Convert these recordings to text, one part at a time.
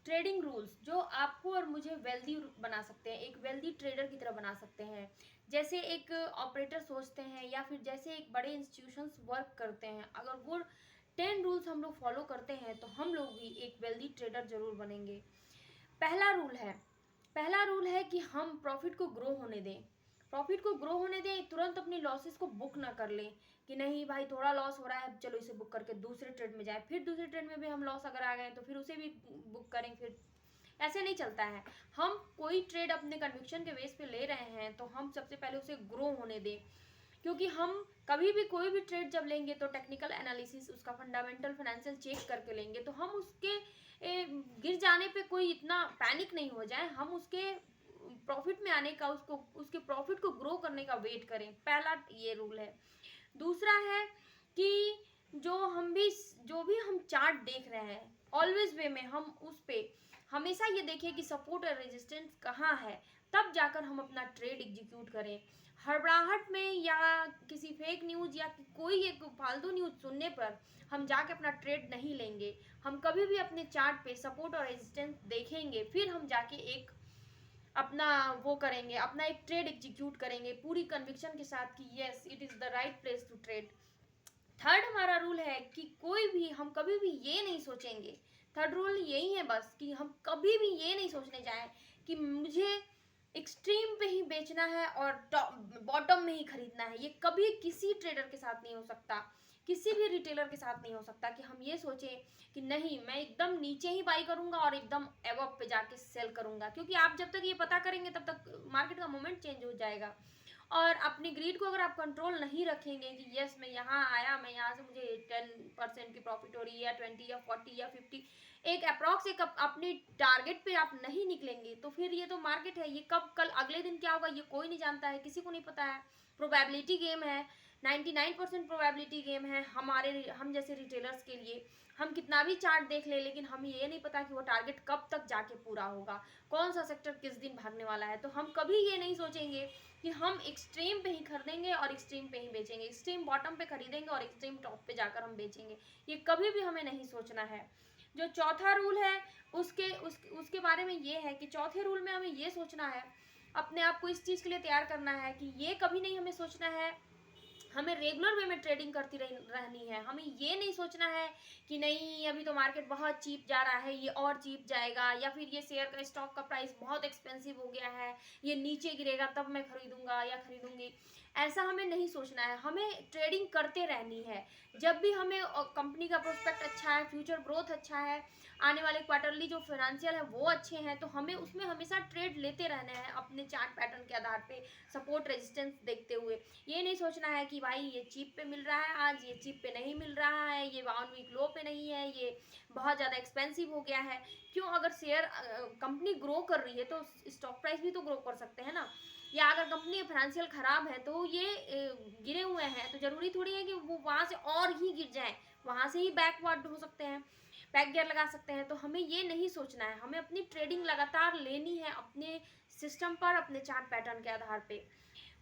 Trading rules जो आपको और मुझे वेल्दी बना सकते हैं, एक वेल्दी ट्रेडर की तरह बना सकते हैं। जैसे एक ऑपरेटर सोचते हैं या फिर जैसे एक बड़े इंस्टीट्यूशंस वर्क करते हैं, अगर वो 10 रूल्स हम लोग फॉलो करते हैं तो हम लोग भी एक वेल्दी ट्रेडर जरूर बनेंगे। पहला रूल है पहला रूल है कि हम प्रॉफिट को ग्रो होने दें। प्रॉफिट को ग्रो होने दें, तुरंत अपनी लॉसेस को बुक ना कर लें कि नहीं भाई थोड़ा लॉस हो रहा है चलो इसे बुक करके दूसरे ट्रेड में जाए, फिर दूसरे ट्रेड में भी हम लॉस अगर आ गए तो फिर उसे भी बुक करें, फिर ऐसे नहीं चलता है। हम कोई ट्रेड अपने कन्विक्शन के बेस पे ले रहे हैं तो हम सबसे पहले उसे ग्रो होने दें, क्योंकि हम कभी भी कोई भी ट्रेड जब लेंगे तो टेक्निकल एनालिसिस उसका फंडामेंटल फाइनेंशियल चेक करके लेंगे, तो हम उसके गिर जाने पे कोई इतना पैनिक नहीं हो जाए, हम उसके प्रॉफिट में आने का, उसके प्रॉफिट को ग्रो करने का वेट करें। पहला ये रूल है। दूसरा है कि जो भी हम चार्ट देख रहे हैं ऑलवेज वे में हम उस पे हमेशा ये देखें कि सपोर्ट और रेजिस्टेंस कहाँ है, तब जाकर हम अपना ट्रेड एग्जीक्यूट करें। हड़बड़ाहट में या किसी फेक न्यूज या कोई एक फालतू न्यूज सुनने पर हम जाके अपना ट्रेड नहीं लेंगे। हम कभी भी अपने चार्ट पे सपोर्ट और रेजिस्टेंस देखेंगे, फिर हम जाके एक अपना वो करेंगे, अपना एक ट्रेड एग्जीक्यूट करेंगे पूरी कन्विक्शन के साथ कि yes it is the right place to trade. Third हमारा रूल है कि हम कभी भी ये नहीं सोचेंगे, थर्ड रूल यही है बस, कि हम कभी भी ये नहीं सोचने जाएं कि मुझे एक्सट्रीम पे ही बेचना है और बॉटम में ही खरीदना है। ये कभी किसी ट्रेडर के साथ नहीं हो सकता, किसी भी रिटेलर के साथ नहीं हो सकता कि हम ये सोचें कि नहीं मैं एकदम नीचे ही बाई करूंगा और एकदम एवब पे जाके सेल करूंगा, क्योंकि आप जब तक ये पता करेंगे तब तक मार्केट का मोमेंट चेंज हो जाएगा। और अपनी ग्रीड को अगर आप कंट्रोल नहीं रखेंगे कि यस मैं यहाँ आया, मैं यहाँ से मुझे 10% की प्रॉफिट हो रही है या 20 या 40 या 50, एक अप्रॉक्स एक अपनी टारगेट पे आप नहीं निकलेंगे तो फिर ये तो मार्केट है, ये कब कल अगले दिन क्या होगा ये कोई नहीं जानता है, किसी को नहीं पता है। प्रोबेबिलिटी गेम है, 99% प्रोबेबिलिटी गेम है हम जैसे रिटेलर्स के लिए। हम कितना भी चार्ट देख ले लेकिन हमें ये नहीं पता कि वो टारगेट कब तक जाके पूरा होगा, कौन सा सेक्टर किस दिन भागने वाला है। तो हम कभी ये नहीं सोचेंगे कि हम एक्सट्रीम पे ही खरीदेंगे और एक्सट्रीम पे ही बेचेंगे, एक्सट्रीम बॉटम पे खरीदेंगे और एक्सट्रीम टॉप पे जाकर हम बेचेंगे, ये कभी भी हमें नहीं सोचना है। जो चौथा रूल है उसके बारे में ये है कि चौथे रूल में हमें ये सोचना है, अपने आप को इस चीज़ के लिए तैयार करना है कि ये कभी नहीं हमें सोचना है हमें रेगुलर वे में ट्रेडिंग करती रहनी है। हमें ये नहीं सोचना है कि नहीं अभी तो मार्केट बहुत चीप जा रहा है ये और चीप जाएगा, या फिर ये शेयर का स्टॉक का प्राइस बहुत एक्सपेंसिव हो गया है ये नीचे गिरेगा तब मैं खरीदूंगा या खरीदूंगी। ऐसा हमें नहीं सोचना है, हमें ट्रेडिंग करते रहनी है। जब भी हमें कंपनी का प्रोस्पेक्ट अच्छा है, फ्यूचर ग्रोथ अच्छा है, आने वाले क्वार्टरली जो फाइनेंशियल है वो अच्छे हैं, तो हमें उसमें हमेशा ट्रेड लेते रहना है अपने चार्ट पैटर्न के आधार पे, सपोर्ट रेजिस्टेंस देखते हुए। ये नहीं सोचना है कि भाई ये चीप पे मिल रहा है आज, ये चीप पे नहीं मिल रहा है, ये 1 वीक लो पे नहीं है, ये बहुत ज़्यादा एक्सपेंसिव हो गया है। क्यों, अगर शेयर कंपनी ग्रो कर रही है तो स्टॉक प्राइस भी तो ग्रो कर सकते हैं ना। या अगर कंपनी फाइनेंशियल खराब है तो ये गिरे हुए हैं तो जरूरी थोड़ी है कि वो वहाँ से और ही गिर जाए, वहाँ से ही बैकवर्ड हो सकते हैं, बैक गियर लगा सकते हैं। तो हमें ये नहीं सोचना है, हमें अपनी ट्रेडिंग लगातार लेनी है अपने सिस्टम पर, अपने चार्ट पैटर्न के आधार पे।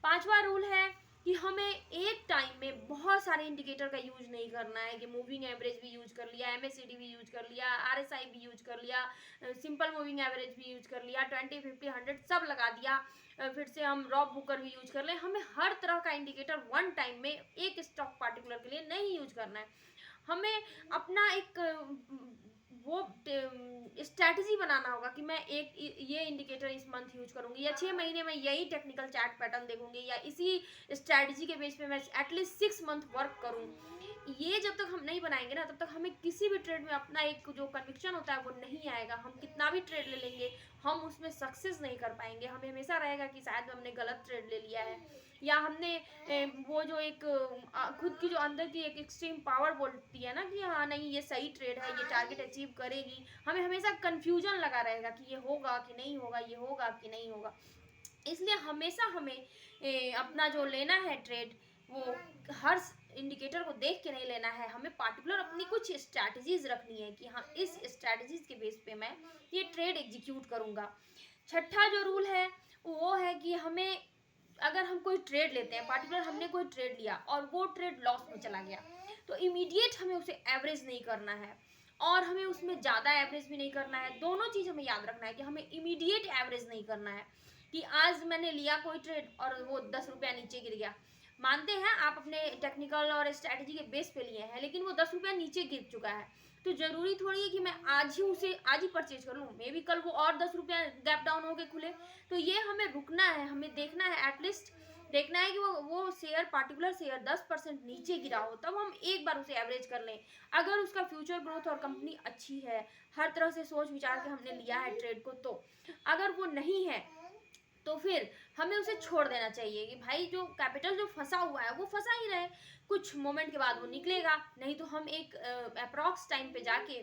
पांचवा रूल है कि हमें एक टाइम में बहुत सारे इंडिकेटर का यूज नहीं करना है कि मूविंग एवरेज भी यूज कर लिया, MACD भी यूज कर लिया, RSI भी यूज कर लिया, सिंपल मूविंग एवरेज भी यूज कर लिया, 20, 50, 100 सब लगा दिया, फिर से हम रॉब बुकर भी यूज कर लें। हमें हर तरह का इंडिकेटर वन टाइम में एक स्टॉक पार्टिकुलर के लिए नहीं यूज करना है। हमें अपना एक वो स्ट्रैटेजी बनाना होगा कि मैं एक ये इंडिकेटर इस मंथ यूज करूंगी या 6 महीने में यही टेक्निकल चार्ट पैटर्न देखूंगी या इसी स्ट्रैटेजी के बेस पे मैं एटलीस्ट 6 मंथ वर्क करूं। ये जब तक हम नहीं बनाएंगे ना तब तक हमें किसी भी ट्रेड में अपना एक जो कन्विक्शन होता है वो नहीं आएगा। हम कितना भी ट्रेड ले लेंगे हम उसमें सक्सेस नहीं कर पाएंगे। हमें हमेशा रहेगा कि शायद हमने गलत ट्रेड ले लिया है, या हमने वो जो एक खुद की जो अंदर की एक एक्सट्रीम पावर बोलती है ना कि हाँ नहीं ये सही ट्रेड है, ये टारगेट अचीव करेगी, हमें हमेशा कंफ्यूजन लगा रहेगा कि ये होगा कि नहीं होगा, ये होगा कि नहीं होगा। इसलिए हमेशा हमें अपना जो लेना है ट्रेड वो हर इंडिकेटर को देख के नहीं लेना है, हमें पार्टिकुलर अपनी कुछ स्ट्रैटेजीज रखनी है कि हाँ इस स्ट्रैटेजीज के बेस पे मैं ये ट्रेड एग्जीक्यूट करूँगा। छठा जो रूल है वो है कि हमें अगर हम कोई ट्रेड लेते हैं, पार्टिकुलर हमने कोई ट्रेड लिया और वो ट्रेड लॉस में चला गया तो इमीडिएट हमें उसे एवरेज नहीं करना है और हमें उसमें ज़्यादा एवरेज भी नहीं करना है। दोनों चीज़ हमें याद रखना है कि हमें इमीडिएट एवरेज नहीं करना है कि आज मैंने लिया कोई ट्रेड और वो 10 रुपया नीचे गिर गया। मानते हैं आप अपने टेक्निकल और स्ट्रैटेजी के बेस पे लिए हैं, लेकिन वो 10 रुपया नीचे गिर चुका है, तो जरूरी थोड़ी है कि मैं आज ही परचेज कर लूँ, मे भी कल वो और 10 रुपया गैप डाउन होके खुले। तो ये हमें रुकना है, हमें देखना है, एटलीस्ट देखना है कि वो शेयर, पार्टिकुलर शेयर 10% नीचे गिरा हो, तब हम एक बार उसे एवरेज कर लें। अगर उसका फ्यूचर ग्रोथ और कंपनी अच्छी है, हर तरह से सोच विचार के हमने लिया है ट्रेड को, तो अगर वो नहीं है तो फिर हमें उसे छोड़ देना चाहिए कि भाई जो कैपिटल जो फंसा हुआ है वो फंसा ही रहे, कुछ मोमेंट के बाद वो निकलेगा। नहीं तो हम एक अप्रॉक्स टाइम पे जाके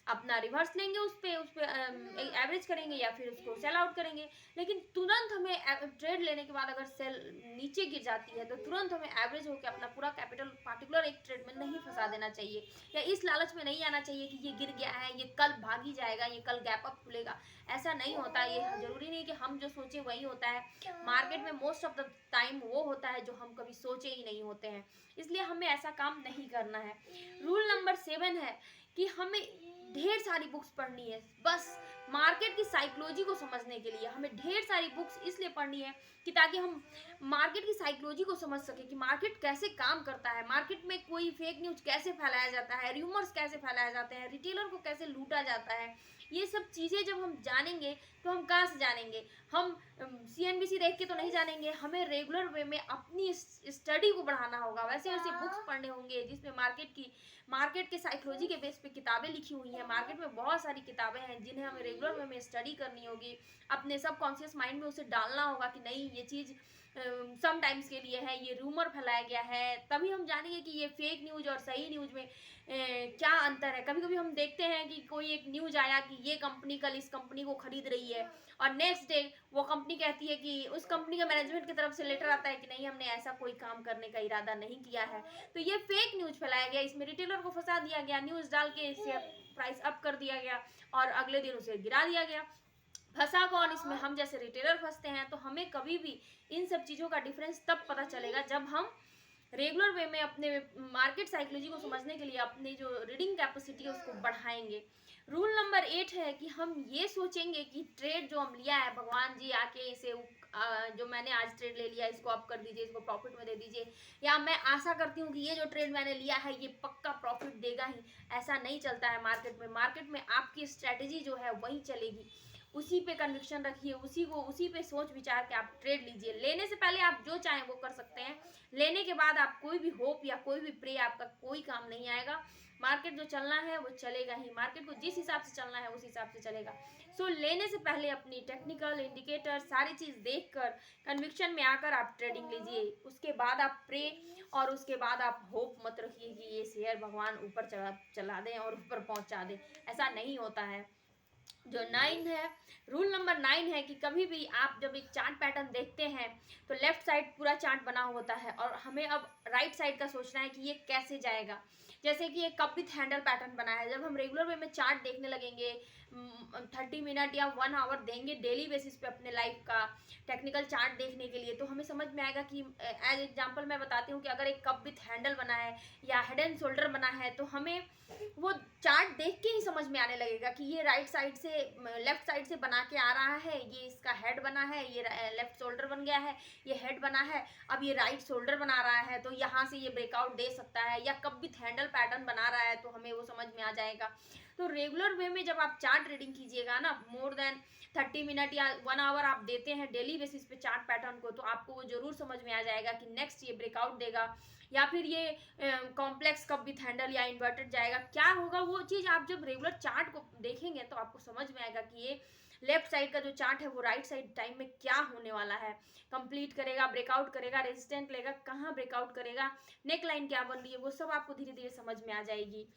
अपना रिवर्स लेंगे, उस पे एवरेज करेंगे या फिर उसको सेल आउट करेंगे। लेकिन तुरंत हमें ट्रेड लेने के बाद अगर सेल नीचे गिर जाती है तो तुरंत हमें एवरेज होकर अपना पूरा कैपिटल पार्टिकुलर एक ट्रेड में नहीं फंसा देना चाहिए, या इस लालच में नहीं आना चाहिए कि ये गिर गया है, ये कल भाग ही जाएगा, ये कल गैप अप खुलेगा। ऐसा नहीं होता। ये जरूरी नहीं कि हम जो सोचे वही होता है। मार्केट में मोस्ट ऑफ द टाइम वो होता है जो हम कभी सोचे ही नहीं होते हैं, इसलिए हमें ऐसा काम नहीं करना है। रूल नंबर 7 है कि हमें ढेर सारी बुक्स पढ़नी है। बस मार्केट की साइकोलॉजी को समझने के लिए हमें ढेर सारी बुक्स इसलिए पढ़नी है कि ताकि हम मार्केट की साइकोलॉजी को समझ सके कि मार्केट कैसे काम करता है, मार्केट में कोई फेक न्यूज कैसे फैलाया जाता है, रूमर्स कैसे फैलाए जाते हैं, रिटेलर को कैसे लूटा जाता है। ये सब चीज़ें जब हम जानेंगे तो हम कहाँ से जानेंगे, हम CNBC देख के तो नहीं जानेंगे, हमें रेगुलर वे में अपनी स्टडी को बढ़ाना होगा। वैसे वैसे बुक्स पढ़ने होंगे जिसमें मार्केट के साइकोलॉजी के बेस पे किताबें लिखी हुई हैं। मार्केट में बहुत सारी किताबें हैं जिन्हें हमें रेगुलर वे में स्टडी करनी होगी, अपने सबकॉन्शियस माइंड में उसे डालना होगा कि नहीं ये चीज़ सम टाइम्स के लिए है, ये रूमर फैलाया गया है। तभी हम जानेंगे कि ये फेक न्यूज और सही न्यूज में क्या अंतर है। कभी कभी हम देखते हैं कि कोई एक न्यूज आया कि ये कंपनी कल इस कंपनी को खरीद रही है, और नेक्स्ट डे वो कंपनी कहती है कि उस कंपनी का मैनेजमेंट की तरफ से लेटर आता है कि नहीं, हमने ऐसा कोई काम करने का इरादा नहीं किया है। तो ये फेक न्यूज फैलाया गया, इसमें रिटेलर को फंसा दिया गया, न्यूज डाल के शेयर प्राइस अप कर दिया गया और अगले दिन उसे गिरा दिया गया। फंसा कौन? इसमें हम जैसे रिटेलर फंसते हैं। तो हमें कभी भी इन सब चीज़ों का डिफरेंस तब पता चलेगा जब हम रेगुलर वे में अपने मार्केट साइकोलॉजी को समझने के लिए अपनी जो रीडिंग कैपेसिटी है उसको बढ़ाएंगे। रूल नंबर 8 है कि हम ये सोचेंगे कि ट्रेड जो हम लिया है, भगवान जी आके इसे जो मैंने आज ट्रेड ले लिया इसको आप कर दीजिए, इसको प्रॉफिट में दे दीजिए, या मैं आशा करती हूँ कि ये जो ट्रेड मैंने लिया है ये पक्का प्रॉफिट देगा ही। ऐसा नहीं चलता है मार्केट में आपकी स्ट्रैटेजी जो है वही चलेगी। उसी पे कन्विक्शन रखिए, उसी पे सोच विचार के आप ट्रेड लीजिए। लेने से पहले आप जो चाहें वो कर सकते हैं, लेने के बाद आप कोई भी होप या कोई भी प्रे आपका कोई काम नहीं आएगा। मार्केट जो चलना है वो चलेगा ही, मार्केट को जिस हिसाब से चलना है उस हिसाब से चलेगा। सो लेने से पहले अपनी टेक्निकल इंडिकेटर सारी चीज़ देखकर कन्विक्शन में आकर आप ट्रेडिंग लीजिए। उसके बाद आप प्रे और उसके बाद आप होप मत रखिए कि ये शेयर भगवान ऊपर चला दें और ऊपर पहुंचा दें। ऐसा नहीं होता है। जो 9 है, रूल नंबर 9 है कि कभी भी आप जब एक चार्ट पैटर्न देखते हैं तो लेफ्ट साइड पूरा चार्ट बना होता है और हमें अब राइट साइड का सोचना है कि ये कैसे जाएगा। जैसे कि एक कप विथ हैंडल पैटर्न बना है, जब हम रेगुलर वे में चार्ट देखने लगेंगे, 30 मिनट या 1 आवर देंगे डेली बेसिस पे अपने लाइफ का टेक्निकल चार्ट देखने के लिए, तो हमें समझ में आएगा कि एज एग्जांपल मैं बताती हूँ कि अगर एक कप विथ हैंडल बना है या हेड एंड शोल्डर बना है तो हमें वो चार्ट देख के ही समझ में आने लगेगा कि ये राइट साइड से लेफ्ट साइड से बना के आ रहा है, ये इसका हेड बना है, ये लेफ्ट शोल्डर बन गया है, ये हेड बना है, अब ये राइट शोल्डर बना रहा है तो यहाँ से ये ब्रेकआउट दे सकता है, या कप विथ हैंडल पैटर्न बना रहा है तो हमें वो समझ में आ जाएगा। तो रेगुलर वे में जब आप चार्ट रीडिंग कीजिएगा ना, मोर देन 30 मिनट या 1 आवर आप देते हैं डेली बेसिस पे चार्ट पैटर्न को, तो आपको वो जरूर समझ में आ जाएगा कि नेक्स्ट ये ब्रेकआउट देगा या फिर ये कॉम्प्लेक्स कप विथ हैंडल या इन्वर्टेड जाएगा, क्या होगा। वो चीज़ आप जब रेगुलर चार्ट को देखेंगे तो आपको समझ में आएगा कि ये लेफ्ट साइड का जो चार्ट है वो राइट साइड टाइम में क्या होने वाला है। कंप्लीट करेगा, ब्रेकआउट करेगा, रेजिस्टेंट लेगा, कहाँ ब्रेकआउट करेगा, नेक लाइन क्या बन रही है, वो सब आपको धीरे धीरे समझ में आ जाएगी।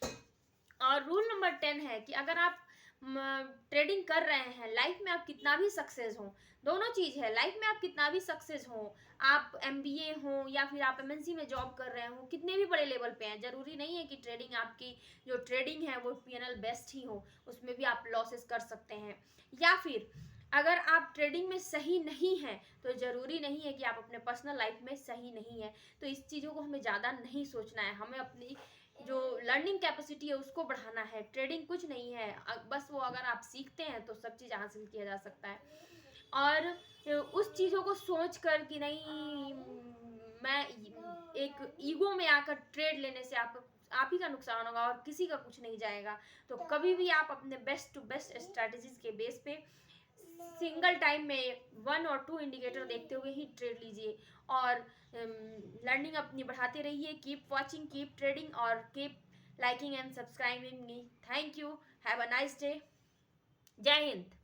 और रूल नंबर 10 है कि अगर आप ट्रेडिंग कर रहे हैं, लाइफ में आप कितना भी सक्सेस हो, दोनों चीज़ है, लाइफ में आप कितना भी सक्सेस हो, आप MBA हो या फिर आप MNC में जॉब कर रहे हो, कितने भी बड़े लेवल पे हैं, जरूरी नहीं है कि ट्रेडिंग आपकी जो ट्रेडिंग है वो PNL बेस्ट ही हो, उसमें भी आप लॉसेस कर सकते हैं। या फिर अगर आप ट्रेडिंग में सही नहीं हैं तो ज़रूरी नहीं है कि आप अपने पर्सनल लाइफ में सही नहीं है। तो इस चीज़ों को हमें ज़्यादा नहीं सोचना है, हमें अपनी जो लर्निंग कैपेसिटी है उसको बढ़ाना है। ट्रेडिंग कुछ नहीं है, बस वो अगर आप सीखते हैं तो सब चीज़ हासिल किया जा सकता है। और उस चीज़ों को सोच कर कि नहीं मैं एक ईगो में आकर ट्रेड लेने से आप ही का नुकसान होगा और किसी का कुछ नहीं जाएगा। तो कभी भी आप अपने बेस्ट टू बेस्ट स्ट्रैटेजीज के बेस पे सिंगल टाइम में 1 और 2 इंडिकेटर देखते हुए ही ट्रेड लीजिए और लर्निंग अपनी बढ़ाते रहिए। कीप वॉचिंग, कीप ट्रेडिंग और keep liking and subscribing me. Thank you, have a nice day. जय हिंद।